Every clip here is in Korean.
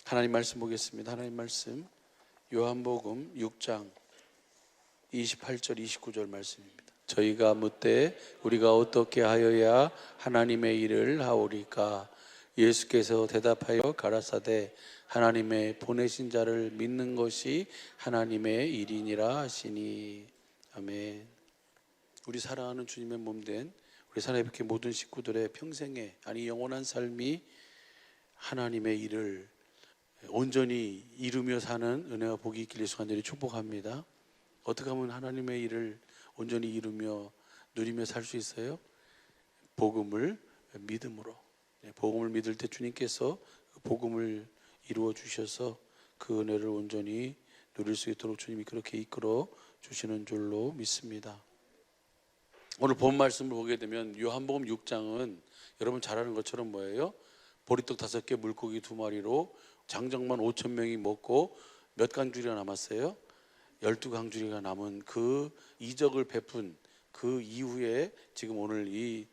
하나님 말씀 보겠습니다. 하나님 말씀 요한복음 6장 28절 29절 말씀입니다. 저희가 묻되 우리가 어떻게 하여야 하나님의 일을 하오리까? 예수께서 대답하여 가라사대 하나님의 보내신 자를 믿는 것이 하나님의 일이니라 하시니. 아멘. 우리 사랑하는 주님의 몸된 우리 사랑의 모든 식구들의 평생에, 아니 영원한 삶이 하나님의 일을 온전히 이루며 사는 은혜와 복이 있기를 예수 간절히 축복합니다. 어떻게 하면 하나님의 일을 온전히 이루며 누리며 살 수 있어요? 복음을 믿음으로. 복음을 믿을 때 주님께서 복음을 이루어 주셔서 그 은혜를 온전히 누릴 수 있도록 주님이 그렇게 이끌어 주시는 줄로 믿습니다. 오늘 본 말씀을 보게 되면 요한복음 6장은 여러분 잘 아는 것처럼 뭐예요? 보리떡 5개, 물고기 2마리로 장정만 5,000명이 먹고 몇 강줄이가 남았어요? 12강줄이가 남은 그 이적을 베푼 그 이후에 지금 오늘 이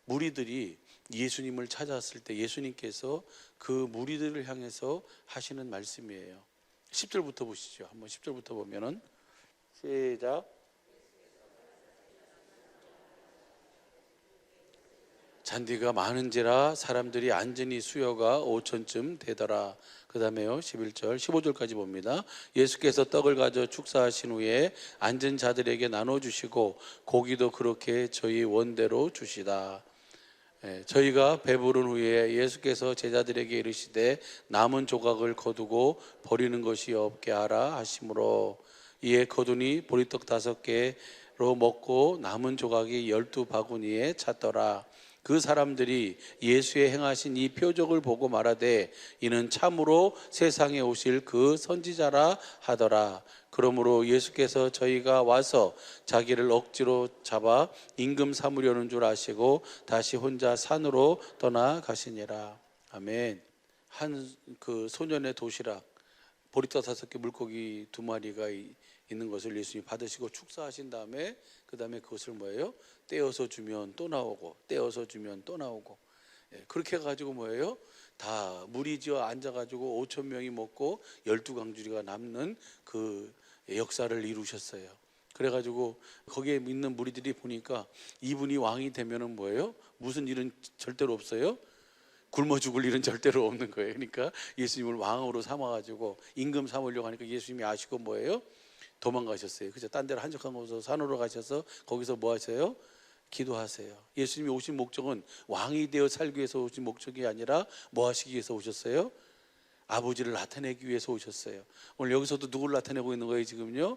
무리들이 예수님을 찾아왔을 때 예수님께서 그 무리들을 향해서 하시는 말씀이에요. 10절부터 보시죠. 한번 10절부터 보면은 시작. 잔디가 많은지라 사람들이 앉으니 수요가 5천쯤 되더라. 그 다음에요 11절 15절까지 봅니다. 예수께서 떡을 가져 축사하신 후에 앉은 자들에게 나눠주시고 고기도 그렇게 저희 원대로 주시다. 저희가 배부른 후에 예수께서 제자들에게 이르시되 남은 조각을 거두고 버리는 것이 없게 하라 하시므로 이에 거두니 보리떡 5개로 먹고 남은 조각이 12바구니에 찼더라. 그 사람들이 예수의 행하신 이 표적을 보고 말하되 이는 참으로 세상에 오실 그 선지자라 하더라. 그러므로 예수께서 저희가 와서 자기를 억지로 잡아 임금 삼으려는 줄 아시고 다시 혼자 산으로 떠나가시니라. 아멘. 한 그 소년의 도시락 보리떡 5개 물고기 2마리가 있는 것을 예수님이 받으시고 축사하신 다음에 그 다음에 그것을 뭐예요? 떼어서 주면 또 나오고 떼어서 주면 또 나오고, 그렇게 해가지고 뭐예요? 다 무리지어 앉아가지고 5,000명이 먹고 12강줄이가 남는 그 역사를 이루셨어요. 그래가지고 거기에 있는 무리들이 보니까 이분이 왕이 되면은 뭐예요? 무슨 일은 절대로 없어요. 굶어 죽을 일은 절대로 없는 거예요. 그러니까 예수님을 왕으로 삼아가지고 임금 삼으려고 하니까 예수님이 아시고 뭐예요? 도망가셨어요. 그죠? 딴 데로 한적한 곳으로 산으로 가셔서 거기서 뭐 하세요? 기도하세요. 예수님이 오신 목적은 왕이 되어 살기 위해서 오신 목적이 아니라 뭐 하시기 위해서 오셨어요? 아버지를 나타내기 위해서 오셨어요. 오늘 여기서도 누구를 나타내고 있는 거예요 지금요?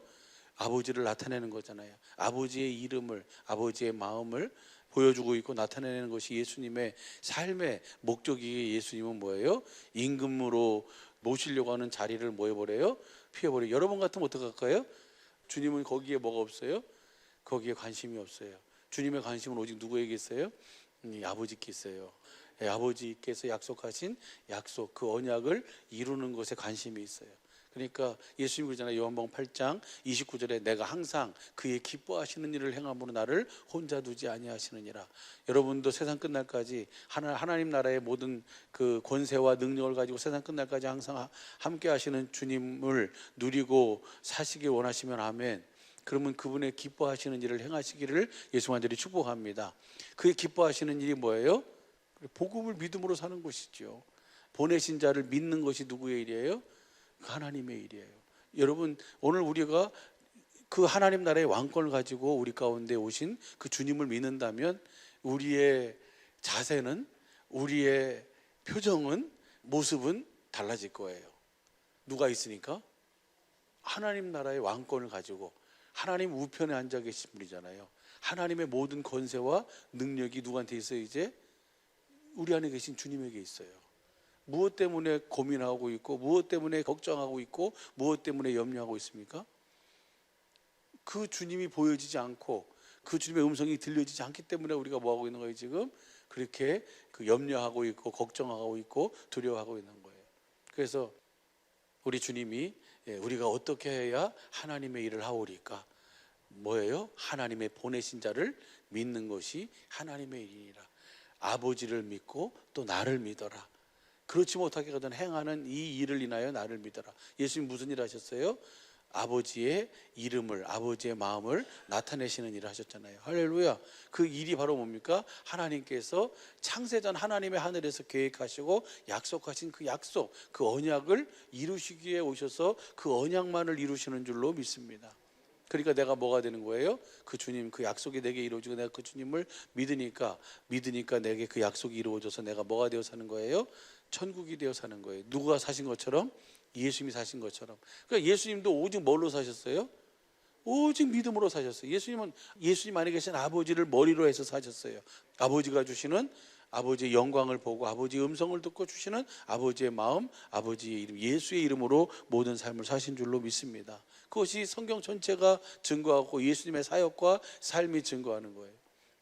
아버지를 나타내는 거잖아요. 아버지의 이름을, 아버지의 마음을 보여주고 있고 나타내는 것이 예수님의 삶의 목적이기에 예수님은 뭐예요? 임금으로 모시려고 하는 자리를 뭐 해버려요? 피해버려요. 여러분 같으면 어떡할까요? 주님은 거기에 뭐가 없어요? 거기에 관심이 없어요. 주님의 관심은 오직 누구에게 있어요? 아버지께 있어요. 아버지께서 약속하신 약속, 그 언약을 이루는 것에 관심이 있어요. 그러니까 예수님 그러잖아요. 요한복음 8장 29절에 내가 항상 그의 기뻐하시는 일을 행함으로 나를 혼자 두지 아니하시느니라. 여러분도 세상 끝날까지 하나님 나라의 모든 그 권세와 능력을 가지고 세상 끝날까지 항상 함께 하시는 주님을 누리고 사시길 원하시면 아멘. 그러면 그분의 기뻐하시는 일을 행하시기를 예수 간절히 축복합니다. 그의 기뻐하시는 일이 뭐예요? 복음을 믿음으로 사는 것이죠. 보내신 자를 믿는 것이 누구의 일이에요? 하나님의 일이에요. 여러분 오늘 우리가 그 하나님 나라의 왕권을 가지고 우리 가운데 오신 그 주님을 믿는다면 우리의 자세는, 우리의 표정은, 모습은 달라질 거예요. 누가 있으니까? 하나님 나라의 왕권을 가지고 하나님 우편에 앉아 계신 분이잖아요. 하나님의 모든 권세와 능력이 누구한테 있어요? 이제 우리 안에 계신 주님에게 있어요. 무엇 때문에 고민하고 있고 무엇 때문에 걱정하고 있고 무엇 때문에 염려하고 있습니까? 그 주님이 보여지지 않고 그 주님의 음성이 들려지지 않기 때문에 우리가 뭐하고 있는 거예요 지금? 그렇게 그 염려하고 있고 걱정하고 있고 두려워하고 있는 거예요. 그래서 우리 주님이 우리가 어떻게 해야 하나님의 일을 하오리까? 뭐예요? 하나님의 보내신 자를 믿는 것이 하나님의 일이라. 아버지를 믿고 또 나를 믿어라. 그렇지 못하게 하거든 행하는 이 일을 인하여 나를 믿어라. 예수님 무슨 일 하셨어요? 아버지의 이름을, 아버지의 마음을 나타내시는 일을 하셨잖아요. 할렐루야. 그 일이 바로 뭡니까? 하나님께서 창세전 하나님의 하늘에서 계획하시고 약속하신 그 약속, 그 언약을 이루시기 위해 오셔서 그 언약만을 이루시는 줄로 믿습니다. 그러니까 내가 뭐가 되는 거예요? 그 주님, 그 약속이 내게 이루어지고 내가 그 주님을 믿으니까 내게 그 약속이 이루어져서 내가 뭐가 되어 사는 거예요? 천국이 되어 사는 거예요. 누가 사신 것처럼? 예수님이 사신 것처럼. 그러니까 예수님도 오직 뭘로 사셨어요? 오직 믿음으로 사셨어요. 예수님 안에 계신 아버지를 머리로 해서 사셨어요. 아버지가 주시는 아버지의 영광을 보고 아버지의 음성을 듣고 주시는 아버지의 마음, 아버지의 이름, 예수의 이름으로 모든 삶을 사신 줄로 믿습니다. 그것이 성경 전체가 증거하고 예수님의 사역과 삶이 증거하는 거예요.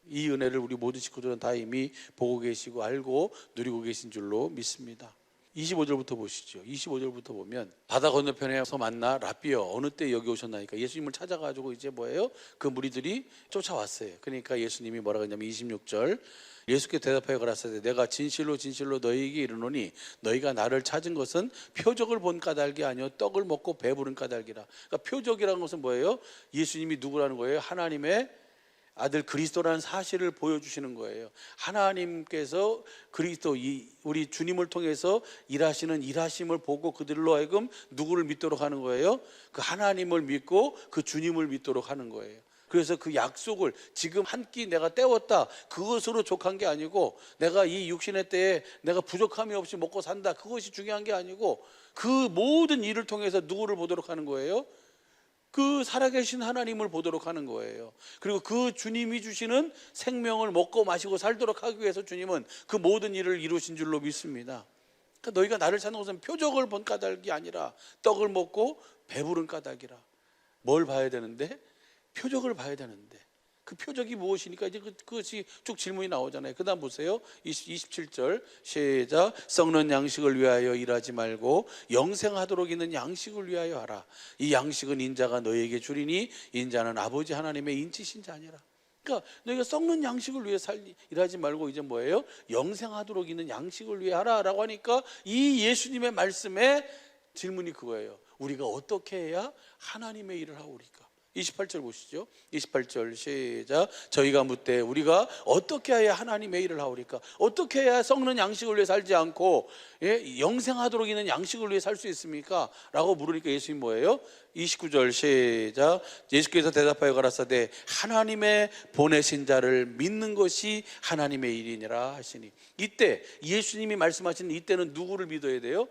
이 은혜를 우리 모든 식구들은 다 이미 보고 계시고 알고 누리고 계신 줄로 믿습니다. 25절부터 보시죠. 25절부터 보면 바다 건너편에서 만나 랍비여 어느 때 여기 오셨나니까 예수님을 찾아가지고 이제 뭐예요? 그 무리들이 쫓아왔어요. 그러니까 예수님이 뭐라고 했냐면 26절 예수께 대답하여 가라사대 내가 진실로 진실로 너희에게 이르노니 너희가 나를 찾은 것은 표적을 본 까닭이 아니요 떡을 먹고 배부른 까닭이라. 그러니까 표적이라는 것은 뭐예요? 예수님이 누구라는 거예요? 하나님의 아들 그리스도라는 사실을 보여주시는 거예요. 하나님께서 그리스도 우리 주님을 통해서 일하시는 일하심을 보고 그들로 하여금 누구를 믿도록 하는 거예요? 그 하나님을 믿고 그 주님을 믿도록 하는 거예요. 그래서 그 약속을 지금 한 끼 내가 때웠다 그것으로 족한 게 아니고 내가 이 육신의 때에 내가 부족함이 없이 먹고 산다 그것이 중요한 게 아니고 그 모든 일을 통해서 누구를 보도록 하는 거예요? 그 살아계신 하나님을 보도록 하는 거예요. 그리고 그 주님이 주시는 생명을 먹고 마시고 살도록 하기 위해서 주님은 그 모든 일을 이루신 줄로 믿습니다. 그러니까 너희가 나를 찾는 것은 표적을 본 까닭이 아니라 떡을 먹고 배부른 까닭이라. 뭘 봐야 되는데? 표적을 봐야 되는데 그 표적이 무엇이니까 이제 그것이 쭉 질문이 나오잖아요. 그 다음 보세요. 27절 시작. 썩는 양식을 위하여 일하지 말고 영생하도록 있는 양식을 위하여 하라. 이 양식은 인자가 너희에게 주리니 인자는 아버지 하나님의 인치신 자니라. 그러니까 너희가 썩는 양식을 위해 일하지 말고 이제 뭐예요? 영생하도록 있는 양식을 위해 하라라고 하니까 이 예수님의 말씀에 질문이 그거예요. 우리가 어떻게 해야 하나님의 일을 하오리까? 28절 보시죠. 28절 시작. 저희가 묻되 우리가 어떻게 해야 하나님의 일을 하오리까? 어떻게 해야 썩는 양식을 위해 살지 않고 영생하도록 있는 양식을 위해 살 수 있습니까? 라고 물으니까 예수님 뭐예요? 29절 시작. 예수께서 대답하여 가라사대 하나님의 보내신 자를 믿는 것이 하나님의 일이니라 하시니. 이때 예수님이 말씀하신 이때는 누구를 믿어야 돼요?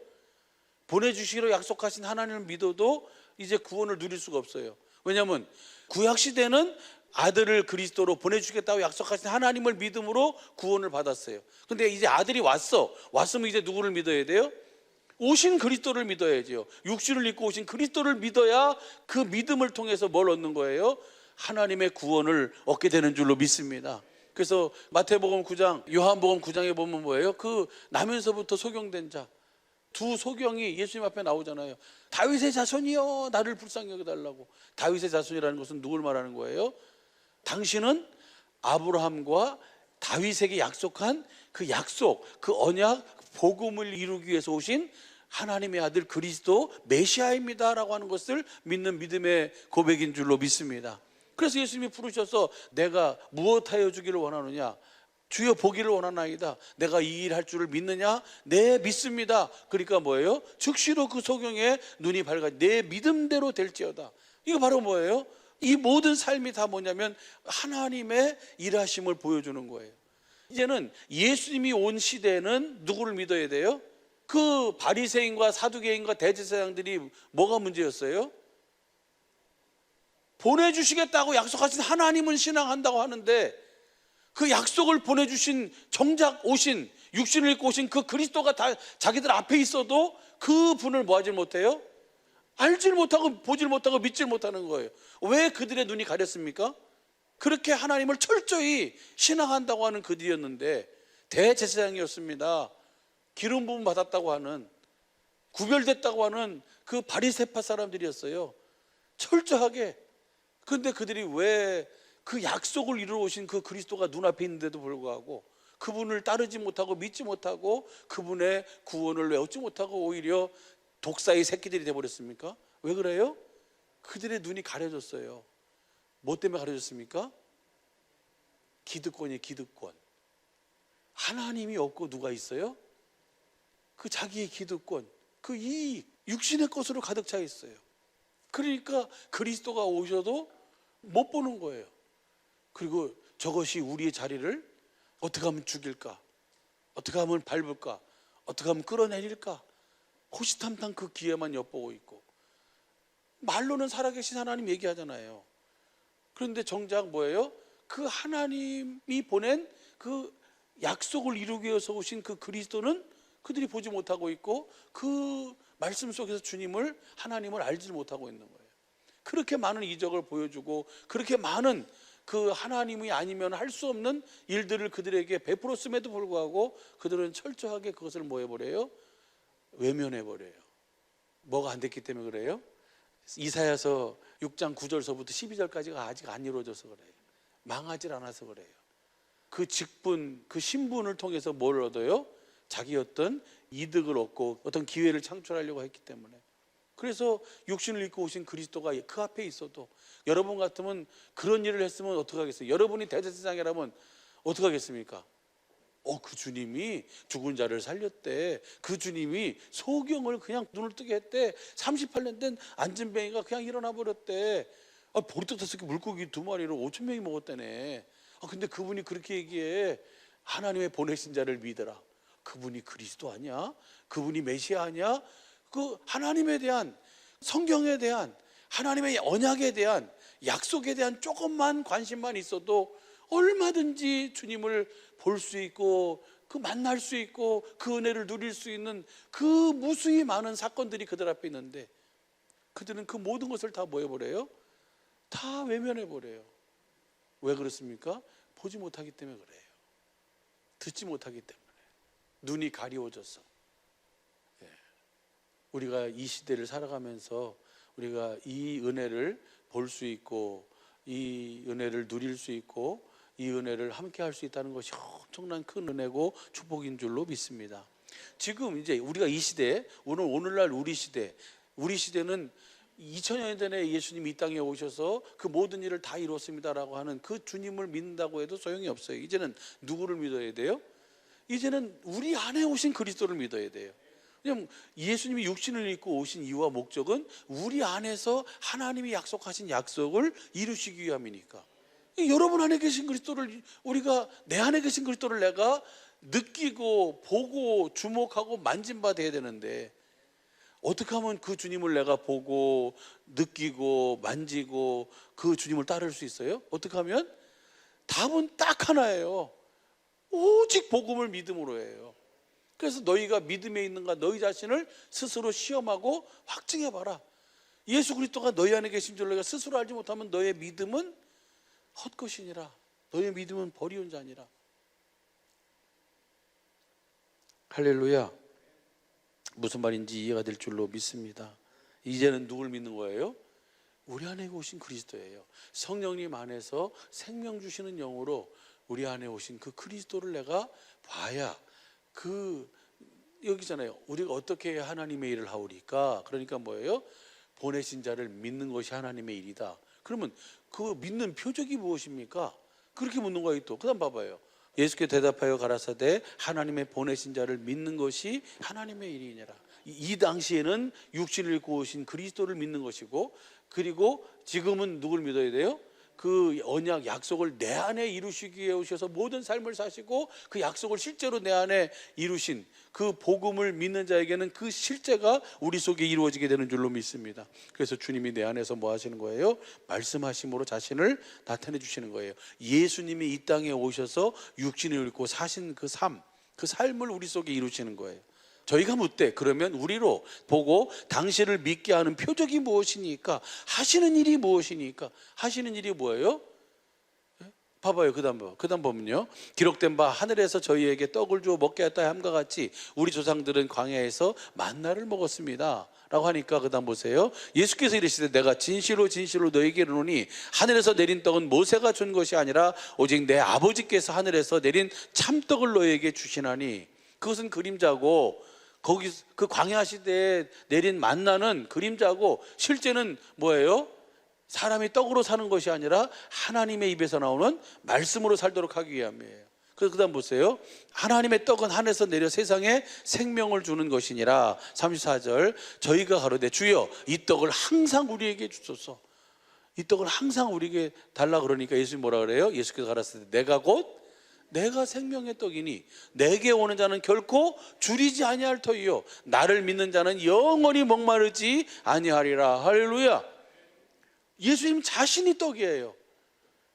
보내주시기로 약속하신 하나님을 믿어도 이제 구원을 누릴 수가 없어요. 왜냐하면 구약시대는 아들을 그리스도로 보내주겠다고 약속하신 하나님을 믿음으로 구원을 받았어요. 근데 이제 아들이 왔으면 이제 누구를 믿어야 돼요? 오신 그리스도를 믿어야죠. 육신을 입고 오신 그리스도를 믿어야 그 믿음을 통해서 뭘 얻는 거예요? 하나님의 구원을 얻게 되는 줄로 믿습니다. 그래서 마태복음 9장, 요한복음 9장에 보면 뭐예요? 그 나면서부터 소경된 자 두 소경이 예수님 앞에 나오잖아요. 다윗의 자손이여 나를 불쌍히 여겨달라고. 다윗의 자손이라는 것은 누굴 말하는 거예요? 당신은 아브라함과 다윗에게 약속한 그 약속, 그 언약, 복음을 이루기 위해서 오신 하나님의 아들 그리스도 메시아입니다 라고 하는 것을 믿는 믿음의 고백인 줄로 믿습니다. 그래서 예수님이 부르셔서 내가 무엇하여 주기를 원하느냐? 주여 보기를 원하나이다. 내가 이 일 할 줄을 믿느냐? 네 믿습니다. 그러니까 뭐예요? 즉시로 그 소경의 눈이 밝아 내 믿음대로 될지어다. 이거 바로 뭐예요? 이 모든 삶이 다 뭐냐면 하나님의 일하심을 보여주는 거예요. 이제는 예수님이 온 시대는 누구를 믿어야 돼요? 그 바리새인과 사두개인과 대제사장들이 뭐가 문제였어요? 보내주시겠다고 약속하신 하나님은 신앙한다고 하는데 그 약속을 보내주신 정작 오신 육신을 입고 오신 그 그리스도가 다 자기들 앞에 있어도 그 분을 뭐 하지 못해요? 알질 못하고 보질 못하고 믿질 못하는 거예요. 왜 그들의 눈이 가렸습니까? 그렇게 하나님을 철저히 신앙한다고 하는 그들이었는데 대제사장이었습니다. 기름 부음 받았다고 하는 구별됐다고 하는 그 바리새파 사람들이었어요. 철저하게. 그런데 그들이 왜 그 약속을 이루어 오신 그 그리스도가 눈앞에 있는데도 불구하고 그분을 따르지 못하고 믿지 못하고 그분의 구원을 외우지 못하고 오히려 독사의 새끼들이 되어버렸습니까? 왜 그래요? 그들의 눈이 가려졌어요. 뭐 때문에 가려졌습니까? 기득권이에요. 기득권. 하나님이 없고 누가 있어요? 그 자기의 기득권, 그 이익, 육신의 것으로 가득 차 있어요. 그러니까 그리스도가 오셔도 못 보는 거예요. 그리고 저것이 우리의 자리를 어떻게 하면 죽일까? 어떻게 하면 밟을까? 어떻게 하면 끌어내릴까? 호시탐탐 그 기회만 엿보고 있고, 말로는 살아계신 하나님 얘기하잖아요. 그런데 정작 뭐예요? 그 하나님이 보낸 그 약속을 이루기 위해서 오신 그 그리스도는 그들이 보지 못하고 있고, 그 말씀 속에서 주님을, 하나님을 알지 못하고 있는 거예요. 그렇게 많은 이적을 보여주고 그렇게 많은 그 하나님이 아니면 할 수 없는 일들을 그들에게 베풀었음에도 불구하고 그들은 철저하게 그것을 뭐 해버려요? 외면해버려요. 뭐가 안 됐기 때문에 그래요? 이사야서 6장 9절서부터 12절까지가 아직 안 이루어져서 그래요. 망하질 않아서 그래요. 그 직분, 그 신분을 통해서 뭘 얻어요? 자기 어떤 이득을 얻고 어떤 기회를 창출하려고 했기 때문에. 그래서 육신을 입고 오신 그리스도가 그 앞에 있어도, 여러분 같으면 그런 일을 했으면 어떡하겠어요? 여러분이 대제사장이라면 어떡하겠습니까? 그 주님이 죽은 자를 살렸대. 그 주님이 소경을 그냥 눈을 뜨게 했대. 38년 된 안진뱅이가 그냥 일어나 버렸대. 보리떡 5개 물고기 2마리를 5천 명이 먹었다네. 근데 그분이 그렇게 얘기해. 하나님의 보내신 자를 믿어라. 그분이 그리스도 아니야? 그분이 메시아 아니야? 그 하나님에 대한, 성경에 대한, 하나님의 언약에 대한, 약속에 대한 조금만 관심만 있어도 얼마든지 주님을 볼 수 있고, 그 만날 수 있고, 그 은혜를 누릴 수 있는 그 무수히 많은 사건들이 그들 앞에 있는데, 그들은 그 모든 것을 다 뭐 해버려요? 다 외면해버려요. 왜 그렇습니까? 보지 못하기 때문에 그래요. 듣지 못하기 때문에. 눈이 가리워져서. 우리가 이 시대를 살아가면서 우리가 이 은혜를 볼 수 있고, 이 은혜를 누릴 수 있고, 이 은혜를 함께 할 수 있다는 것이 엄청난 큰 은혜고 축복인 줄로 믿습니다. 지금 이제 우리가 이 시대, 오늘날 우리 시대는 2000년 전에 예수님이 이 땅에 오셔서 그 모든 일을 다 이뤘습니다라고 하는 그 주님을 믿는다고 해도 소용이 없어요. 이제는 누구를 믿어야 돼요? 이제는 우리 안에 오신 그리스도를 믿어야 돼요. 왜냐하면 예수님이 육신을 입고 오신 이유와 목적은 우리 안에서 하나님이 약속하신 약속을 이루시기 위함이니까. 여러분 안에 계신 그리스도를, 우리가 내 안에 계신 그리스도를 내가 느끼고 보고 주목하고 만진받아야 되는데, 어떻게 하면 그 주님을 내가 보고 느끼고 만지고 그 주님을 따를 수 있어요? 어떻게 하면? 답은 딱 하나예요. 오직 복음을 믿음으로 해요. 그래서 너희가 믿음에 있는가, 너희 자신을 스스로 시험하고 확증해봐라. 예수 그리스도가 너희 안에 계신 줄 너희가 스스로 알지 못하면 너의 믿음은 헛것이니라. 너의 믿음은 버리운 자니라. 할렐루야. 무슨 말인지 이해가 될 줄로 믿습니다. 이제는 누굴 믿는 거예요? 우리 안에 오신 그리스도예요. 성령님 안에서 생명 주시는 영으로 우리 안에 오신 그 그리스도를 내가 봐야, 여기잖아요. 우리가 어떻게 하나님의 일을 하오리까? 그러니까 뭐예요? 보내신 자를 믿는 것이 하나님의 일이다. 그러면 그 믿는 표적이 무엇입니까? 그렇게 묻는 거예요. 또 그다음 봐봐요. 예수께 대답하여 가라사대 하나님의 보내신 자를 믿는 것이 하나님의 일이니라. 이 당시에는 육신을 입고 오신 그리스도를 믿는 것이고, 그리고 지금은 누굴 믿어야 돼요? 그 언약 약속을 내 안에 이루시기 위해 오셔서 모든 삶을 사시고 그 약속을 실제로 내 안에 이루신 그 복음을 믿는 자에게는 그 실제가 우리 속에 이루어지게 되는 줄로 믿습니다. 그래서 주님이 내 안에서 뭐 하시는 거예요? 말씀하심으로 자신을 나타내 주시는 거예요. 예수님이 이 땅에 오셔서 육신을 입고 사신 그 삶을 우리 속에 이루시는 거예요. 저희가 묻되 그러면 우리로 보고 당신을 믿게 하는 표적이 무엇이니까? 하시는 일이 무엇이니까? 하시는 일이 뭐예요? 봐봐요. 그다음 보면요. 기록된 바 하늘에서 저희에게 떡을 주어 먹게 했다 함과 같이 우리 조상들은 광야에서 만나를 먹었습니다 라고 하니까 그다음 보세요. 예수께서 이르시되 내가 진실로 진실로 너희에게 이르노니 하늘에서 내린 떡은 모세가 준 것이 아니라 오직 내 아버지께서 하늘에서 내린 참떡을 너희에게 주시나니. 그것은 그림자고, 거기 그 광야 시대에 내린 만나는 그림자고, 실제는 뭐예요? 사람이 떡으로 사는 것이 아니라 하나님의 입에서 나오는 말씀으로 살도록 하기 위함이에요. 그래서 그다음 보세요. 하나님의 떡은 하늘에서 내려 세상에 생명을 주는 것이니라. 34절 저희가 가로되 주여 이 떡을 항상 우리에게 주소서. 이 떡을 항상 우리에게 달라 그러니까 예수님 뭐라 그래요? 예수께서 가라사대 내가 생명의 떡이니 내게 오는 자는 결코 줄이지 아니할 터이요 나를 믿는 자는 영원히 목마르지 아니하리라. 할렐루야. 예수님 자신이 떡이에요.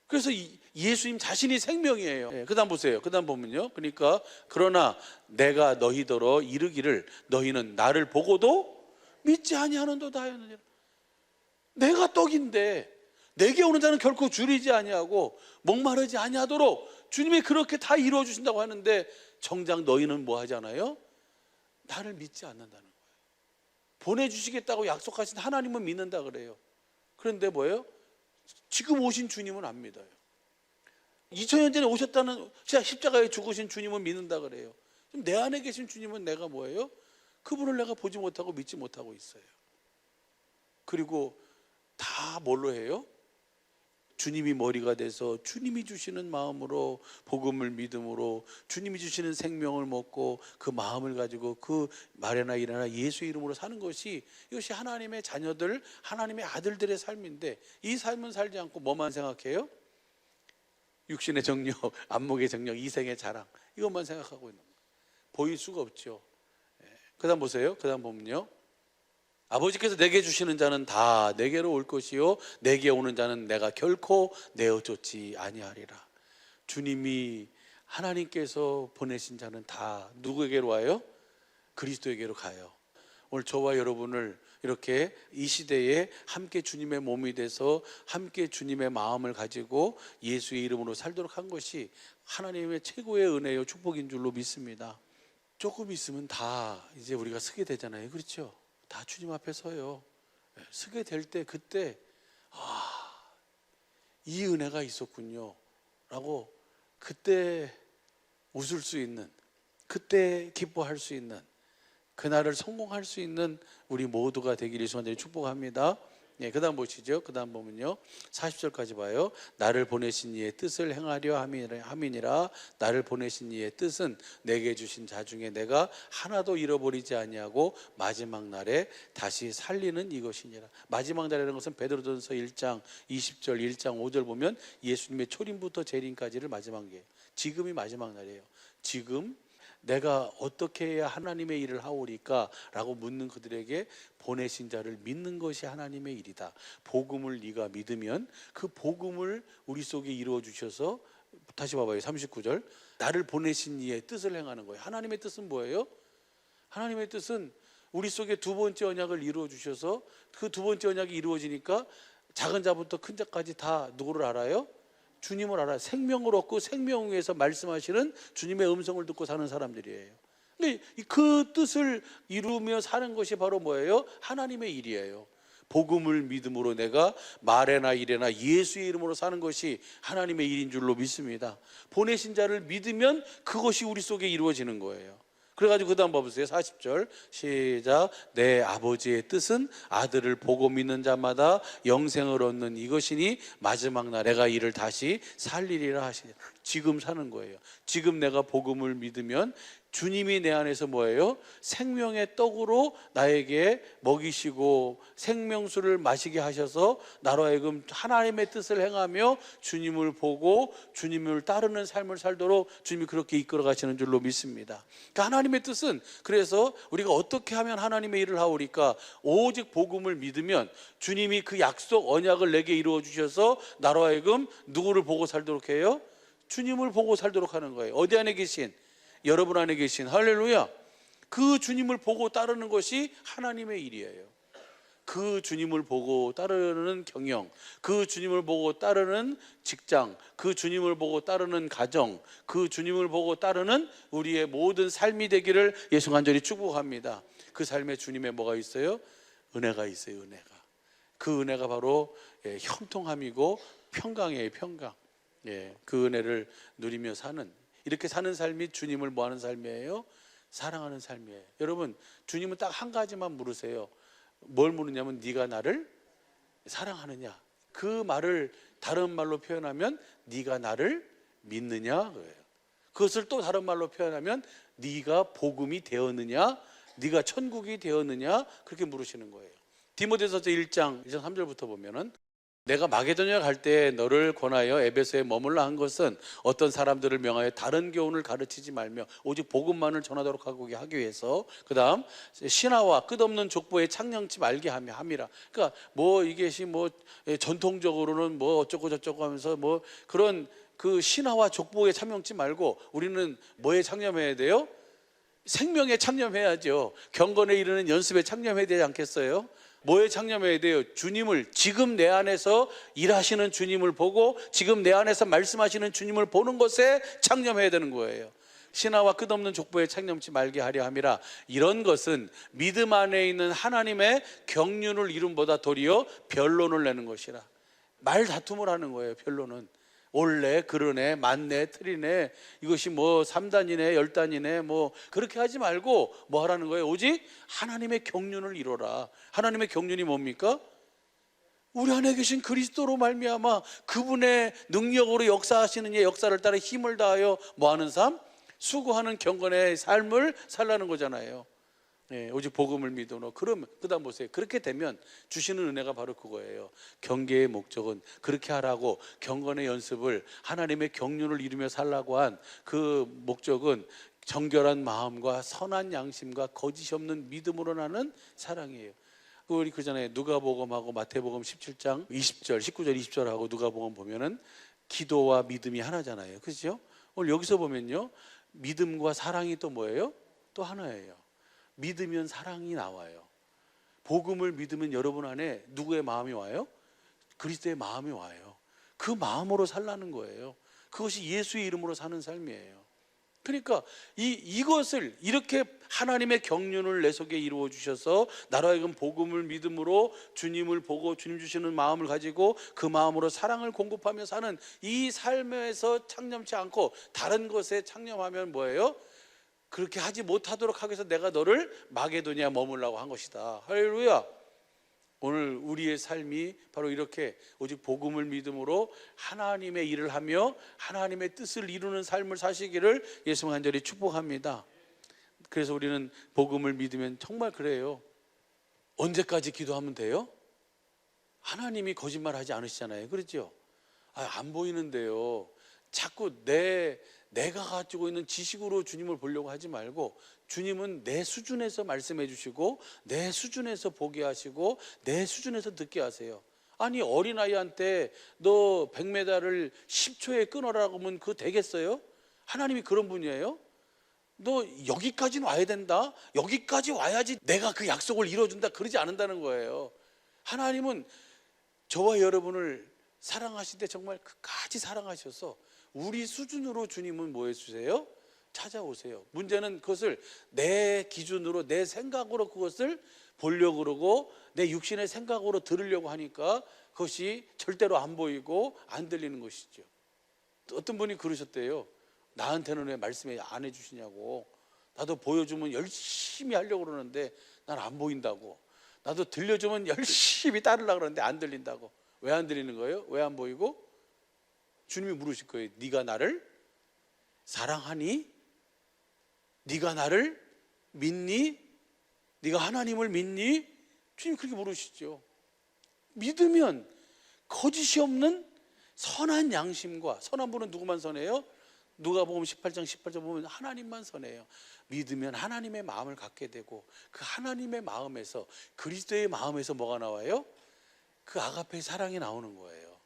그래서 예수님 자신이 생명이에요. 그다음 보세요. 그다음 보면요. 그러니까 그러나 내가 너희더러 이르기를 너희는 나를 보고도 믿지 아니하는도다 하였느니라. 내가 떡인데 내게 오는 자는 결코 줄이지 아니하고 목마르지 아니하도록 주님이 그렇게 다 이루어 주신다고 하는데 정작 너희는 뭐 하잖아요? 나를 믿지 않는다는 거예요. 보내주시겠다고 약속하신 하나님은 믿는다 그래요. 그런데 뭐예요? 지금 오신 주님은 안 믿어요. 2000년 전에 오셨다는 십자가에 죽으신 주님은 믿는다 그래요. 지금 내 안에 계신 주님은 내가 뭐예요? 그분을 내가 보지 못하고 믿지 못하고 있어요. 그리고 다 뭘로 해요? 주님이 머리가 돼서 주님이 주시는 마음으로 복음을 믿음으로 주님이 주시는 생명을 먹고 그 마음을 가지고 그 말에나 일에나 예수의 이름으로 사는 것이, 이것이 하나님의 자녀들, 하나님의 아들들의 삶인데, 이 삶은 살지 않고 뭐만 생각해요? 육신의 정력, 안목의 정력, 이생의 자랑, 이것만 생각하고 있는 거예요. 보일 수가 없죠. 그 다음 보세요. 그 다음 보면요, 아버지께서 내게 주시는 자는 다 내게로 올 것이요 내게 오는 자는 내가 결코 내어 쫓지 아니하리라. 주님이, 하나님께서 보내신 자는 다 누구에게로 와요? 그리스도에게로 가요. 오늘 저와 여러분을 이렇게 이 시대에 함께 주님의 몸이 돼서 함께 주님의 마음을 가지고 예수의 이름으로 살도록 한 것이 하나님의 최고의 은혜요 축복인 줄로 믿습니다. 조금 있으면 다 이제 우리가 서게 되잖아요. 그렇죠? 다 주님 앞에 서요. 서게 될 때 그때 이 은혜가 있었군요 라고 그때 웃을 수 있는, 그때 기뻐할 수 있는, 그날을 성공할 수 있는 우리 모두가 되기를 소원드리 축복합니다. 그 다음 보시죠. 그 다음 보면요 40절까지 봐요. 나를 보내신 이의 뜻을 행하려 함이니라. 나를 보내신 이의 뜻은 내게 주신 자 중에 내가 하나도 잃어버리지 아니하고 마지막 날에 다시 살리는 이것이니라. 마지막 날이라는 것은 베드로전서 1장 20절 1장 5절 보면 예수님의 초림부터 재림까지를 마지막이에요. 지금이 마지막 날이에요. 지금 내가 어떻게 해야 하나님의 일을 하오리까? 라고 묻는 그들에게 보내신 자를 믿는 것이 하나님의 일이다. 복음을 네가 믿으면 그 복음을 우리 속에 이루어 주셔서, 다시 봐봐요 39절 나를 보내신 이의 뜻을 행하는 거예요. 하나님의 뜻은 뭐예요? 하나님의 뜻은 우리 속에 두 번째 언약을 이루어 주셔서 그 두 번째 언약이 이루어지니까 작은 자부터 큰 자까지 다 누구를 알아요? 주님을 알아요. 생명을 얻고 생명 위에서 말씀하시는 주님의 음성을 듣고 사는 사람들이에요. 근데 그 뜻을 이루며 사는 것이 바로 뭐예요? 하나님의 일이에요. 복음을 믿음으로 내가 말에나 일에나 예수의 이름으로 사는 것이 하나님의 일인 줄로 믿습니다. 보내신 자를 믿으면 그것이 우리 속에 이루어지는 거예요. 그래가지고 그 다음 봐보세요. 40절 시작. 내 아버지의 뜻은 아들을 보고 믿는 자마다 영생을 얻는 이것이니 마지막 날 내가 이를 다시 살리리라 하시니. 지금 사는 거예요. 지금 내가 복음을 믿으면 주님이 내 안에서 뭐예요? 생명의 떡으로 나에게 먹이시고 생명수를 마시게 하셔서 나로 하여금 하나님의 뜻을 행하며 주님을 보고 주님을 따르는 삶을 살도록 주님이 그렇게 이끌어 가시는 줄로 믿습니다. 그러니까 하나님의 뜻은, 그래서 우리가 어떻게 하면 하나님의 일을 하오리까? 오직 복음을 믿으면 주님이 그 약속 언약을 내게 이루어 주셔서 나로 하여금 누구를 보고 살도록 해요? 주님을 보고 살도록 하는 거예요. 어디 안에 계신? 여러분 안에 계신, 할렐루야, 그 주님을 보고 따르는 것이 하나님의 일이에요. 그 주님을 보고 따르는 경영, 그 주님을 보고 따르는 직장, 그 주님을 보고 따르는 가정, 그 주님을 보고 따르는 우리의 모든 삶이 되기를 예수 간절히 축복합니다. 그 삶에 주님의 뭐가 있어요? 은혜가 있어요. 은혜가. 그 은혜가 바로 형통함이고 평강이에요. 평강. 그 은혜를 누리며 사는, 이렇게 사는 삶이 주님을 뭐하는 삶이에요? 사랑하는 삶이에요. 여러분, 주님은 딱 한 가지만 물으세요. 뭘 물으냐면 네가 나를 사랑하느냐. 그 말을 다른 말로 표현하면 네가 나를 믿느냐 그래요. 그것을 또 다른 말로 표현하면 네가 복음이 되었느냐, 네가 천국이 되었느냐, 그렇게 물으시는 거예요. 디모데전서 1장 3절부터 보면은 내가 마게도냐 갈 때 너를 권하여 에베소에 머물라 한 것은 어떤 사람들을 명하여 다른 교훈을 가르치지 말며 오직 복음만을 전하도록 하기 위해서, 그 다음 신하와 끝없는 족보에 창념치 말게 함이라. 그러니까 뭐 이것이 뭐 전통적으로는 뭐 어쩌고 저쩌고 하면서 뭐 그런 그 신하와 족보에 창념치 말고 우리는 뭐에 창념해야 돼요? 생명에 창념해야죠. 경건에 이르는 연습에 창념해야 되지 않겠어요? 뭐에 창념해야 돼요? 주님을, 지금 내 안에서 일하시는 주님을 보고 지금 내 안에서 말씀하시는 주님을 보는 것에 창념해야 되는 거예요. 신하와 끝없는 족보에 창념치 말게 하려 함이라. 이런 것은 믿음 안에 있는 하나님의 경륜을 이름보다 도리어 변론을 내는 것이라. 말 다툼을 하는 거예요. 변론은 올래, 그러네, 맞네, 틀리네, 이것이 뭐 3단이네 10단이네 뭐 그렇게 하지 말고 뭐 하라는 거예요? 오직 하나님의 경륜을 이뤄라. 하나님의 경륜이 뭡니까? 우리 안에 계신 그리스도로 말미암아 그분의 능력으로 역사하시는 이 역사를 따라 힘을 다하여 뭐 하는 삶? 수고하는 경건의 삶을 살라는 거잖아요. 오직 복음을 믿으노. 그러면 그다음 보세요. 그렇게 되면 주시는 은혜가 바로 그거예요. 경계의 목적은 그렇게 하라고, 경건의 연습을 하나님의 경륜을 이루며 살라고 한 그 목적은 정결한 마음과 선한 양심과 거짓이 없는 믿음으로 나는 사랑이에요. 우리 그 전에 누가복음하고 마태복음 17장 20절, 19절, 20절하고 누가복음 보면은 기도와 믿음이 하나잖아요. 그렇죠? 오늘 여기서 보면요, 믿음과 사랑이 또 뭐예요? 또 하나예요. 믿으면 사랑이 나와요. 복음을 믿으면 여러분 안에 누구의 마음이 와요? 그리스도의 마음이 와요. 그 마음으로 살라는 거예요. 그것이 예수의 이름으로 사는 삶이에요. 그러니까 이것을 이렇게 하나님의 경륜을 내 속에 이루어 주셔서 나로 하여금 복음을 믿음으로 주님을 보고 주님 주시는 마음을 가지고 그 마음으로 사랑을 공급하며 사는 이 삶에서 창념치 않고 다른 것에 창념하면 뭐예요? 그렇게 하지 못하도록 하기 위해서 내가 너를 마게도냐에 머물라고 한 것이다. 할렐루야. 오늘 우리의 삶이 바로 이렇게 오직 복음을 믿음으로 하나님의 일을 하며 하나님의 뜻을 이루는 삶을 사시기를 예수 간절히 축복합니다. 그래서 우리는 복음을 믿으면 정말 그래요. 언제까지 기도하면 돼요? 하나님이 거짓말하지 않으시잖아요. 그렇죠? 안 보이는데요. 자꾸 내가 가지고 있는 지식으로 주님을 보려고 하지 말고 주님은 내 수준에서 말씀해 주시고 내 수준에서 보게 하시고 내 수준에서 듣게 하세요. 아니, 어린아이한테 너 100m를 10초에 끊어라고 하면 그거 되겠어요? 하나님이 그런 분이에요? 너 여기까지는 와야 된다, 여기까지 와야지 내가 그 약속을 이뤄준다, 그러지 않는다는 거예요. 하나님은 저와 여러분을 사랑하실 때 정말 끝까지 사랑하셔서 우리 수준으로 주님은 뭐 해주세요? 찾아오세요. 문제는 그것을 내 기준으로 내 생각으로 그것을 보려고 그러고 내 육신의 생각으로 들으려고 하니까 그것이 절대로 안 보이고 안 들리는 것이죠. 어떤 분이 그러셨대요. 나한테는 왜 말씀을 안 해주시냐고. 나도 보여주면 열심히 하려고 그러는데 난 안 보인다고. 나도 들려주면 열심히 따르려고 그러는데 안 들린다고. 왜 안 들리는 거예요? 왜 안 보이고? 주님이 물으실 거예요. 네가 나를 사랑하니? 네가 나를 믿니? 네가 하나님을 믿니? 주님이 그렇게 물으시죠. 믿으면 거짓이 없는 선한 양심과, 선한 분은 누구만 선해요? 누가복음 18장 18절 보면 하나님만 선해요. 믿으면 하나님의 마음을 갖게 되고 그 하나님의 마음에서, 그리스도의 마음에서 뭐가 나와요? 그 아가페의 사랑이 나오는 거예요.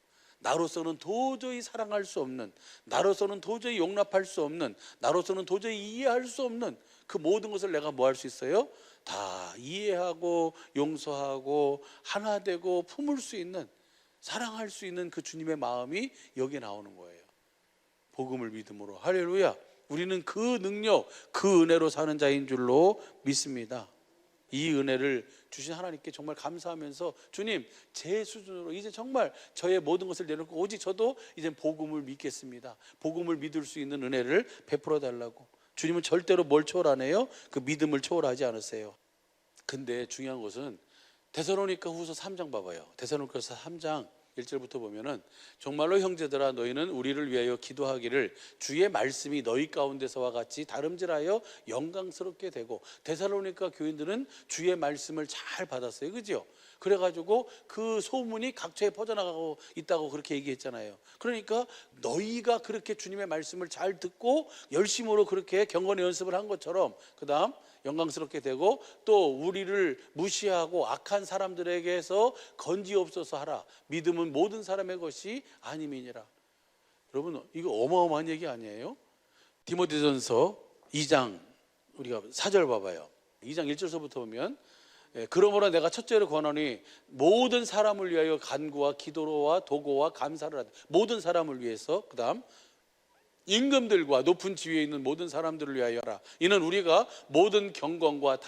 나로서는 도저히 사랑할 수 없는, 나로서는 도저히 용납할 수 없는, 나로서는 도저히 이해할 수 없는 그 모든 것을 내가 뭐 할 수 있어요? 다 이해하고 용서하고 하나 되고 품을 수 있는, 사랑할 수 있는 그 주님의 마음이 여기에 나오는 거예요. 복음을 믿음으로. 할렐루야. 우리는 그 능력, 그 은혜로 사는 자인 줄로 믿습니다. 이 은혜를 주신 하나님께 정말 감사하면서, 주님, 제 수준으로 이제 정말 저의 모든 것을 내놓고 오직 저도 이제 복음을 믿겠습니다. 복음을 믿을 수 있는 은혜를 베풀어 달라고. 주님은 절대로 뭘 초월하네요? 그 믿음을 초월하지 않으세요. 근데 중요한 것은 데살로니가 후서 3장 봐봐요. 데살로니가 후서 3장 1절부터 보면은, 정말로 형제들아 너희는 우리를 위하여 기도하기를 주의 말씀이 너희 가운데서와 같이 다름질하여 영광스럽게 되고. 데살로니가 교인들은 주의 말씀을 잘 받았어요, 그죠? 그래가지고 그 소문이 각처에 퍼져나가고 있다고 그렇게 얘기했잖아요. 그러니까 너희가 그렇게 주님의 말씀을 잘 듣고 열심으로 그렇게 경건의 연습을 한 것처럼 그 다음 영광스럽게 되고, 또 우리를 무시하고 악한 사람들에게서 건지옵소서 하라. 믿음은 모든 사람의 것이 아님이니라. 여러분, 이거 어마어마한 얘기 아니에요? 디모데전서 2장 우리가 4절 봐봐요. 2장 1절서부터 보면, 그러므로 내가 첫째로 권하노니 모든 사람을 위하여 간구와 기도와 도고와 감사를 하되. 모든 사람을 위해서. 그 다음 임금들과 높은 지위에 있는 모든 사람들을 위하여라. 이는 우리가 모든 경건과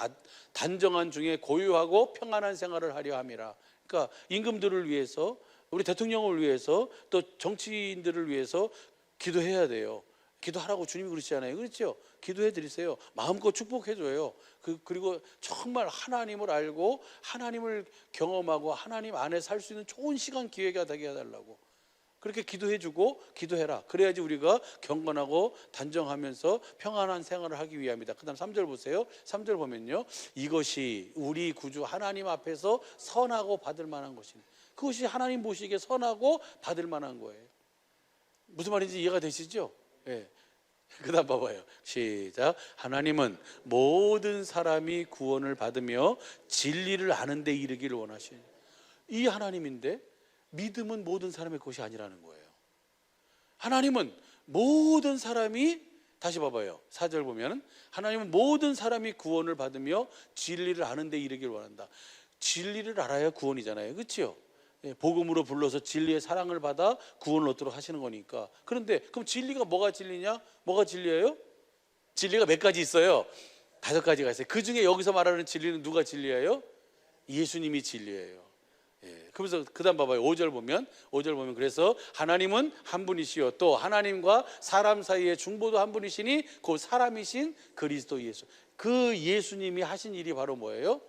단정한 중에 고요하고 평안한 생활을 하려 함이라. 그러니까 임금들을 위해서, 우리 대통령을 위해서, 또 정치인들을 위해서 기도해야 돼요. 기도하라고 주님이 그러시잖아요, 그렇죠? 기도해 드리세요. 마음껏 축복해 줘요. 그리고 정말 하나님을 알고 하나님을 경험하고 하나님 안에 살 수 있는 좋은 시간, 기회가 되게 해달라고. 그렇게 기도해주고 기도해라. 그래야지 우리가 경건하고 단정하면서 평안한 생활을 하기 위함이다. 그 다음 3절 보세요. 3절 보면요, 이것이 우리 구주 하나님 앞에서 선하고 받을 만한 것이니. 그것이 하나님 보시기에 선하고 받을 만한 거예요. 무슨 말인지 이해가 되시죠? 예. 그 다음 봐봐요. 시작. 하나님은 모든 사람이 구원을 받으며 진리를 아는 데 이르기를 원하시니. 이 하나님인데 믿음은 모든 사람의 것이 아니라는 거예요. 하나님은 모든 사람이, 다시 봐봐요. 4절 보면, 하나님은 모든 사람이 구원을 받으며 진리를 아는 데 이르기를 원한다. 진리를 알아야 구원이잖아요, 그렇죠? 복음으로 불러서 진리의 사랑을 받아 구원을 얻도록 하시는 거니까. 그런데 그럼 진리가 뭐가 진리냐? 뭐가 진리예요? 진리가 몇 가지 있어요? 5가지가 있어요. 그 중에 여기서 말하는 진리는 누가 진리예요? 예수님이 진리예요. 그래서 그 다음 봐봐요. 5절 보면 그래서 하나님은 한 분이시요 또 하나님과 사람 사이의 중보도 한 분이시니 그 사람이신 그리스도 예수. 그 예수님이 하신 일이 바로 뭐예요?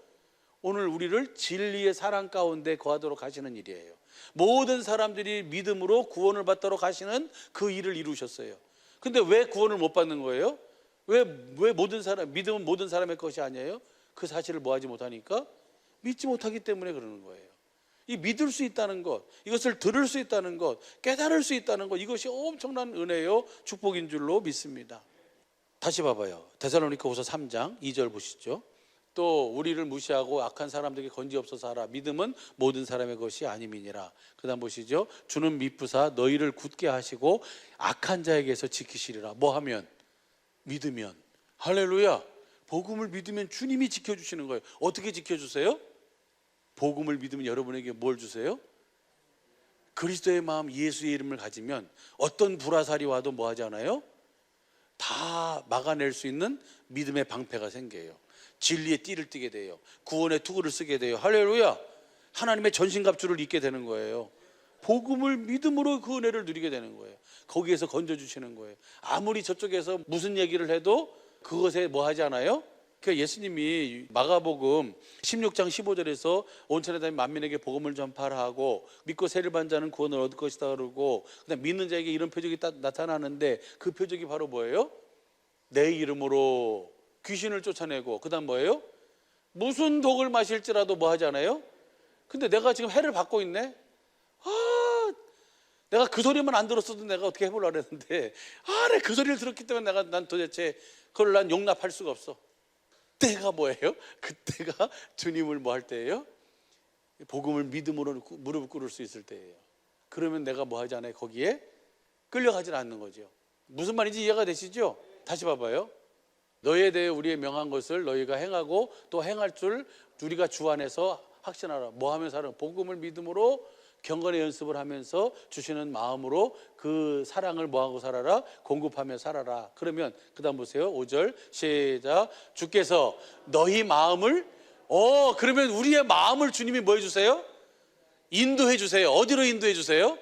오늘 우리를 진리의 사랑 가운데 거하도록 하시는 일이에요. 모든 사람들이 믿음으로 구원을 받도록 하시는 그 일을 이루셨어요. 근데 왜 구원을 못 받는 거예요? 왜 모든 사람, 믿음은 모든 사람의 것이 아니에요? 그 사실을 뭐 하지 못하니까? 믿지 못하기 때문에 그러는 거예요. 이 믿을 수 있다는 것, 이것을 들을 수 있다는 것, 깨달을 수 있다는 것, 이것이 엄청난 은혜요, 축복인 줄로 믿습니다. 다시 봐봐요. 데살로니가 후서 3장 2절 보시죠. 또 우리를 무시하고 악한 사람들에게 건지옵소서 하라. 믿음은 모든 사람의 것이 아님이니라. 그 다음 보시죠. 주는 미쁘사 너희를 굳게 하시고 악한 자에게서 지키시리라. 뭐 하면? 믿으면. 할렐루야. 복음을 믿으면 주님이 지켜주시는 거예요. 어떻게 지켜주세요? 복음을 믿으면 여러분에게 뭘 주세요? 그리스도의 마음, 예수의 이름을 가지면 어떤 불화살이 와도 뭐 하지 않아요? 다 막아낼 수 있는 믿음의 방패가 생겨요. 진리의 띠를 띠게 돼요. 구원의 투구를 쓰게 돼요. 할렐루야. 하나님의 전신갑주를 입게 되는 거예요. 복음을 믿음으로 그 은혜를 누리게 되는 거예요. 거기에서 건져주시는 거예요. 아무리 저쪽에서 무슨 얘기를 해도 그것에 뭐 하지 않아요? 그러니까 예수님이 마가복음 16장 15절에서 온천에 다니는 만민에게 복음을 전파하라 하고 믿고 세를 받는 자는 구원을 얻을 것이다 그러고, 그다음 믿는 자에게 이런 표적이 나타나는데 그 표적이 바로 뭐예요? 내 이름으로 귀신을 쫓아내고, 그 다음 뭐예요? 무슨 독을 마실지라도 뭐 하지 않아요? 근데 내가 지금 해를 받고 있네? 내가 그 소리만 안 들었어도 내가 어떻게 해보려고 했는데, 내가 그 소리를 들었기 때문에 난 도대체 그걸 난 용납할 수가 없어. 그때가 뭐예요? 그때가 주님을 뭐 할 때예요? 복음을 믿음으로 무릎 꿇을 수 있을 때예요. 그러면 내가 뭐 하지 않아요? 거기에 끌려가질 않는 거죠. 무슨 말인지 이해가 되시죠? 다시 봐봐요. 너희에 대해 우리의 명한 것을 너희가 행하고 또 행할 줄 우리가 주 안에서 확신하라. 뭐 하면서 하라? 복음을 믿음으로 경건의 연습을 하면서 주시는 마음으로 그 사랑을 뭐하고 살아라? 공급하며 살아라. 그러면 그 다음 보세요. 5절 시작. 주께서 너희 마음을 그러면 우리의 마음을 주님이 뭐 해주세요? 인도해 주세요. 어디로 인도해 주세요?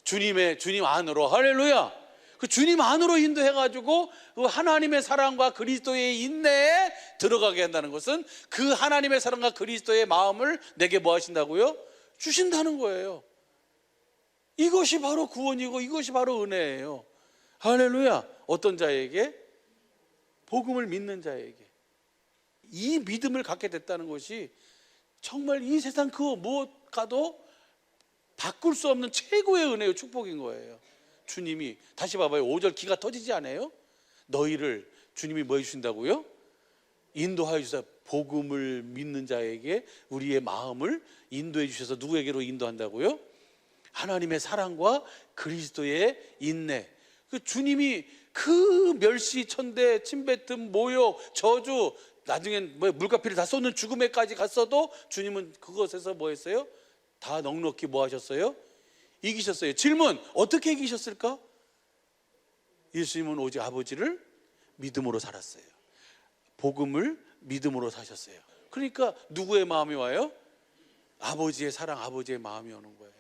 주님 안으로. 할렐루야. 그 주님 안으로 인도해가지고 그 하나님의 사랑과 그리스도의 인내에 들어가게 한다는 것은 그 하나님의 사랑과 그리스도의 마음을 내게 뭐 하신다고요? 주신다는 거예요. 이것이 바로 구원이고 이것이 바로 은혜예요. 할렐루야. 어떤 자에게? 복음을 믿는 자에게. 이 믿음을 갖게 됐다는 것이 정말 이 세상 그 무엇과도 바꿀 수 없는 최고의 은혜요 축복인 거예요. 주님이 다시 봐봐요. 5절 기가 터지지 않아요? 너희를 주님이 뭐 해주신다고요? 인도하여 주사. 복음을 믿는 자에게 우리의 마음을 인도해 주셔서 누구에게로 인도한다고요? 하나님의 사랑과 그리스도의 인내. 그 주님이 그 멸시, 천대, 침뱉음, 모욕, 저주, 나중엔 물가피를 다 쏟는 죽음에까지 갔어도 주님은 그것에서 뭐 했어요? 다 넉넉히 뭐 하셨어요? 이기셨어요. 질문, 어떻게 이기셨을까? 예수님은 오직 아버지를 믿음으로 살았어요. 복음을 믿음으로 사셨어요. 그러니까 누구의 마음이 와요? 아버지의 사랑, 아버지의 마음이 오는 거예요.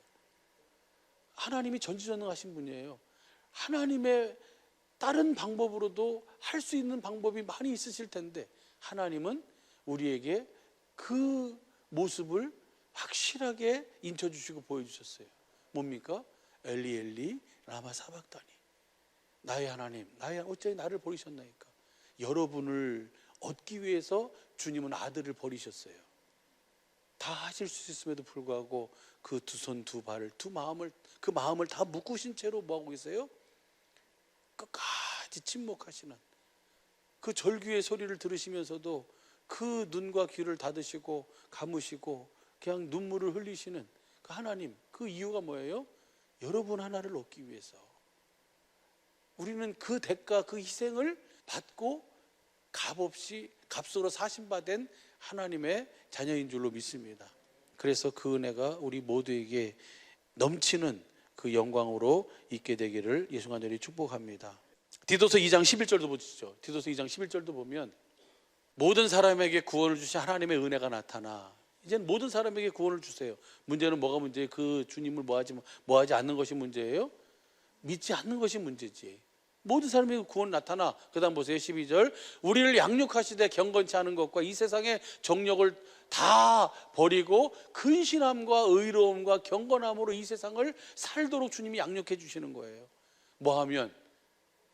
하나님이 전지전능하신 분이에요. 하나님의 다른 방법으로도 할 수 있는 방법이 많이 있으실 텐데 하나님은 우리에게 그 모습을 확실하게 인쳐주시고 보여주셨어요. 뭡니까? 엘리 엘리 라마 사박다니. 나의 하나님, 어찌 나를 버리셨나이까. 여러분을 얻기 위해서 주님은 아들을 버리셨어요. 다 하실 수 있음에도 불구하고 그 두 손 두 발을 그 마음을 다 묶으신 채로 뭐하고 계세요? 끝까지 침묵하시는 그 절규의 소리를 들으시면서도 그 눈과 귀를 닫으시고 감으시고 그냥 눈물을 흘리시는 그 하나님, 그 이유가 뭐예요? 여러분 하나를 얻기 위해서. 우리는 그 대가, 그 희생을 받고 값없이 값으로 사신받은 하나님의 자녀인 줄로 믿습니다. 그래서 그 은혜가 우리 모두에게 넘치는 그 영광으로 있게 되기를 예수 간절히 축복합니다. 디도서 2장 11절도 보시죠. 디도서 2장 11절도 보면 모든 사람에게 구원을 주신 하나님의 은혜가 나타나. 이제는 모든 사람에게 구원을 주세요. 문제는 뭐가 문제예요? 그 주님을 뭐하지 않는 것이 문제예요? 믿지 않는 것이 문제지. 모든 사람에게 구원 나타나. 그 다음 보세요. 12절 우리를 양육하시되 경건치 않은 것과 이 세상의 정욕을 다 버리고 근신함과 의로움과 경건함으로 이 세상을 살도록 주님이 양육해 주시는 거예요. 뭐 하면?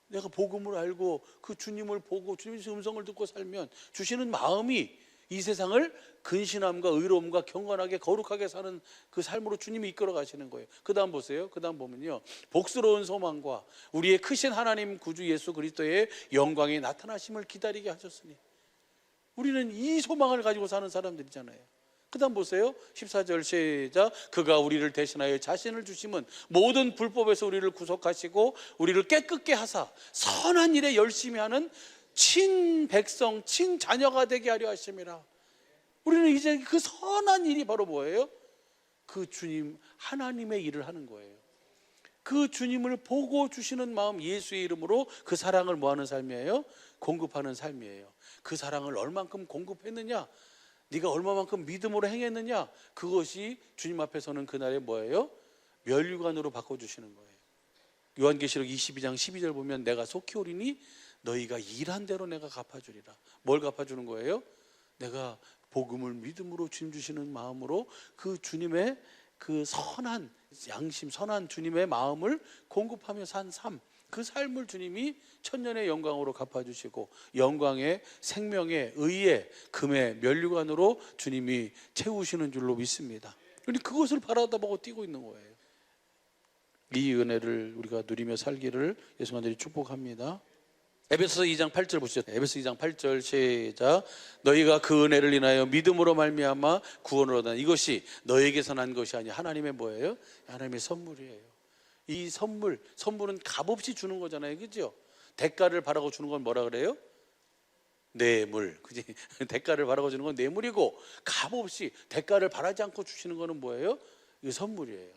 내가 복음을 알고 그 주님을 보고 주님의 음성을 듣고 살면 주시는 마음이 이 세상을 근신함과 의로움과 경건하게 거룩하게 사는 그 삶으로 주님이 이끌어 가시는 거예요. 그 다음 보세요. 그 다음 보면요, 복스러운 소망과 우리의 크신 하나님 구주 예수 그리스도의 영광이 나타나심을 기다리게 하셨으니. 우리는 이 소망을 가지고 사는 사람들이잖아요. 그 다음 보세요. 14절 시작. 그가 우리를 대신하여 자신을 주심은 모든 불법에서 우리를 구속하시고 우리를 깨끗게 하사 선한 일에 열심히 하는 친백성, 친자녀가 되게 하려 하심이라. 우리는 이제 그 선한 일이 바로 뭐예요? 그 주님 하나님의 일을 하는 거예요. 그 주님을 보고 주시는 마음, 예수의 이름으로 그 사랑을 뭐하는 삶이에요? 공급하는 삶이에요. 그 사랑을 얼만큼 공급했느냐, 네가 얼마만큼 믿음으로 행했느냐, 그것이 주님 앞에서는 그날에 뭐예요? 면류관으로 바꿔주시는 거예요. 요한계시록 22장 12절 보면 내가 속히 오리니 너희가 일한 대로 내가 갚아주리라. 뭘 갚아주는 거예요? 내가 복음을 믿음으로 주님 주시는 마음으로 그 주님의 그 선한 양심, 선한 주님의 마음을 공급하며 산 삶, 그 삶을 주님이 천년의 영광으로 갚아주시고 영광의 생명의 의의 금의 면류관으로 주님이 채우시는 줄로 믿습니다. 우리 그것을 바라다보고 뛰고 있는 거예요. 이 은혜를 우리가 누리며 살기를 예수 간절히 축복합니다. 에베소서 2장 8절 보시죠. 에베소 2장 8절 시작. 너희가 그 은혜를 인하여 믿음으로 말미암아 구원을 얻으나 이것이 너희에게서 난 것이 아니 하나님의 뭐예요? 하나님의 선물이에요. 이 선물은 값없이 주는 거잖아요, 그죠? 대가를 바라고 주는 건 뭐라 그래요? 뇌물, 그지? 대가를 바라고 주는 건 뇌물이고, 값없이 대가를 바라지 않고 주시는 거는 뭐예요? 이거 선물이에요.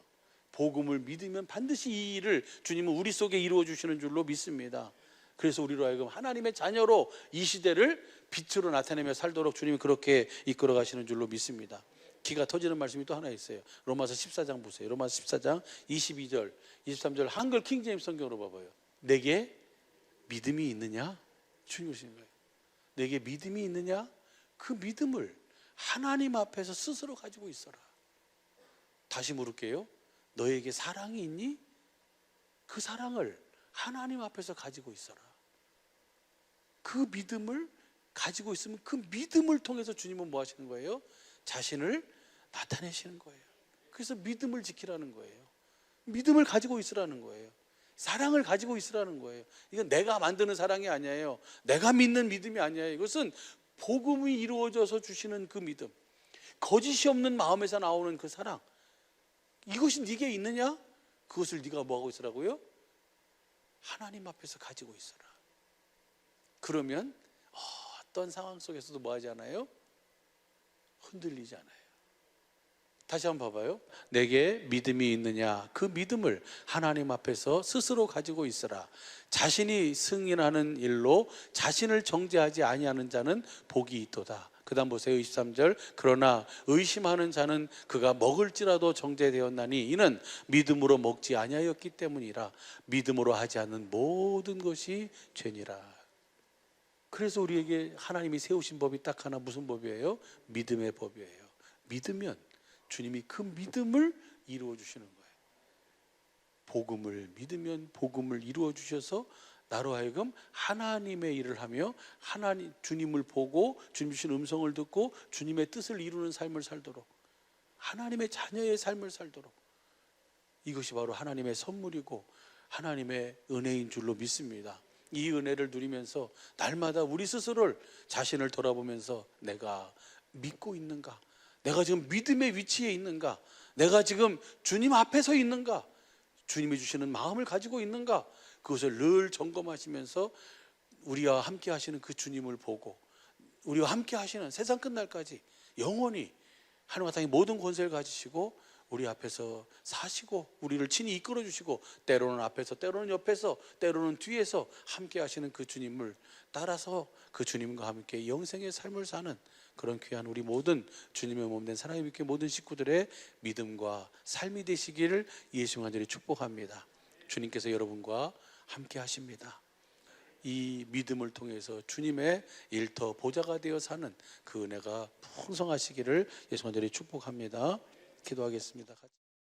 복음을 믿으면 반드시 이 일을 주님은 우리 속에 이루어 주시는 줄로 믿습니다. 그래서 우리로 하여금 하나님의 자녀로 이 시대를 빛으로 나타내며 살도록 주님이 그렇게 이끌어 가시는 줄로 믿습니다. 기가 터지는 말씀이 또 하나 있어요. 로마서 14장 보세요. 로마서 14장 22절 23절 한글 킹제임스 성경으로 봐봐요. 내게 믿음이 있느냐? 주님이 오시는 거예요. 내게 믿음이 있느냐? 그 믿음을 하나님 앞에서 스스로 가지고 있어라. 다시 물을게요. 너에게 사랑이 있니? 그 사랑을 하나님 앞에서 가지고 있어라. 그 믿음을 가지고 있으면 그 믿음을 통해서 주님은 뭐 하시는 거예요? 자신을 나타내시는 거예요. 그래서 믿음을 지키라는 거예요. 믿음을 가지고 있으라는 거예요. 사랑을 가지고 있으라는 거예요. 이건 내가 만드는 사랑이 아니에요. 내가 믿는 믿음이 아니에요. 이것은 복음이 이루어져서 주시는 그 믿음, 거짓이 없는 마음에서 나오는 그 사랑, 이것이 네게 있느냐? 그것을 네가 뭐하고 있으라고요? 하나님 앞에서 가지고 있어라. 그러면 어떤 상황 속에서도 뭐 하지 않아요? 흔들리지 않아요. 다시 한번 봐봐요. 내게 믿음이 있느냐? 그 믿음을 하나님 앞에서 스스로 가지고 있어라. 자신이 승인하는 일로 자신을 정죄하지 아니하는 자는 복이 있도다. 그 다음 보세요. 23절. 그러나 의심하는 자는 그가 먹을지라도 정죄되었나니 이는 믿음으로 먹지 아니하였기 때문이라. 믿음으로 하지 않는 모든 것이 죄니라. 그래서 우리에게 하나님이 세우신 법이 딱 하나, 무슨 법이에요? 믿음의 법이에요. 믿으면 주님이 그 믿음을 이루어 주시는 거예요. 복음을 믿으면 복음을 이루어 주셔서 나로 하여금 하나님의 일을 하며 하나님 주님을 보고 주님 주신 음성을 듣고 주님의 뜻을 이루는 삶을 살도록, 하나님의 자녀의 삶을 살도록, 이것이 바로 하나님의 선물이고 하나님의 은혜인 줄로 믿습니다. 이 은혜를 누리면서 날마다 우리 스스로를, 자신을 돌아보면서 내가 믿고 있는가? 내가 지금 믿음의 위치에 있는가? 내가 지금 주님 앞에 서 있는가? 주님이 주시는 마음을 가지고 있는가? 그것을 늘 점검하시면서 우리와 함께 하시는 그 주님을 보고 우리와 함께 하시는 세상 끝날까지 영원히 하늘과 땅의 모든 권세를 가지시고 우리 앞에서 사시고 우리를 친히 이끌어 주시고 때로는 앞에서 때로는 옆에서 때로는 뒤에서 함께 하시는 그 주님을 따라서 그 주님과 함께 영생의 삶을 사는 그런 귀한 우리 모든 주님의 몸된 사랑의 믿기 모든 식구들의 믿음과 삶이 되시기를 예수 간절히 축복합니다. 주님께서 여러분과 함께 하십니다. 이 믿음을 통해서 주님의 일터 보좌가 되어 사는 그 은혜가 풍성하시기를 예수 간절히 축복합니다. 기도하겠습니다.